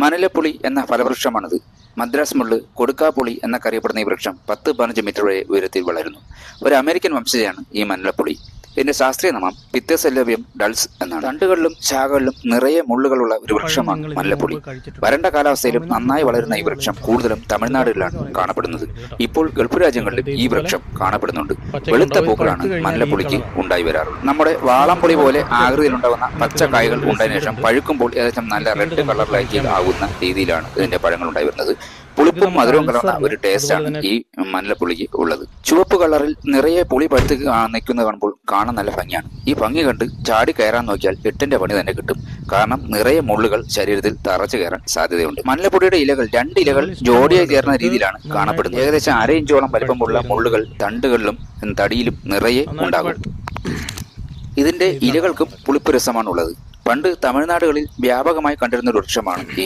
മനിലപ്പുളി എന്ന ഫലവൃക്ഷമാണിത്. മദ്രാസ് മുള്ള്, കൊടുക്കാപ്പുളി എന്നൊക്കെ അറിയപ്പെടുന്ന ഈ വൃക്ഷം 10-15 മീറ്റർ വരെ ഉയരത്തിൽ വളരുന്നു. ഒരു അമേരിക്കൻ വംശജയാണ് ഈ മനിലപ്പുളി. ഇതിന്റെ ശാസ്ത്രീയ നാമം പിത്തസെല്ലോബിയം ഡൾസ് എന്നാണ്. തണ്ടുകളിലും ശാഖകളിലും നിറയെ മുള്ളുകളുള്ള ഒരു വൃക്ഷമാണ് മനിലപ്പുളി. വരണ്ട കാലാവസ്ഥയിലും നന്നായി വളരുന്ന ഈ വൃക്ഷം കൂടുതലും തമിഴ്നാട്ടിലാണ് കാണപ്പെടുന്നത്. ഇപ്പോൾ ഗൾഫ് രാജ്യങ്ങളിലും ഈ വൃക്ഷം കാണപ്പെടുന്നുണ്ട്. വെളുത്ത പൂക്കളാണ് മനിലപ്പുളിക്ക് ഉണ്ടായി വരാറുള്ളത്. നമ്മുടെ വാളംപുളി പോലെ ആകൃതിയിലുണ്ടാകുന്ന പച്ച കായകൾ ഉണ്ടായതിനു ശേഷം പഴുക്കുമ്പോൾ ഏകദേശം നല്ല റെഡ് കളറിലേക്ക് ആകുന്ന രീതിയിലാണ് ഇതിന്റെ പഴങ്ങൾ ഉണ്ടായി വരുന്നത്. പുളിപ്പും മധുരവും കലർന്ന ഒരു ടേസ്റ്റാണ് ഈ മനിലപ്പുളിക്ക് ഉള്ളത്. ചുവപ്പ് കളറിൽ നിറയെ പുളി പഴുത്ത് നിൽക്കുന്നത് കാണുമ്പോൾ കാണാൻ നല്ല ഭംഗിയാണ്. ഈ ഭംഗി കണ്ട് ചാടി കയറാൻ നോക്കിയാൽ 8ന്റെ പണി തന്നെ കിട്ടും. കാരണം നിറയെ മുള്ളുകൾ ശരീരത്തിൽ തറച്ചു കയറാൻ സാധ്യതയുണ്ട്. മനിലപ്പൊടിയുടെ ഇലകൾ 2 ഇലകൾ ജോഡിയായി ചേർന്ന രീതിയിലാണ് കാണപ്പെടുന്നത്. ഏകദേശം 1/2 ഇഞ്ചോളം വലിപ്പമുള്ള മുള്ളുകൾ തണ്ടുകളിലും തടിയിലും നിറയെ ഉണ്ടാകും. ഇതിന്റെ ഇലകൾക്കും പുളിപ്പ് രസമാണുള്ളത്. പണ്ട് തമിഴ്നാടുകളിൽ വ്യാപകമായി കണ്ടിരുന്ന ഒരു വൃക്ഷമാണ് ഈ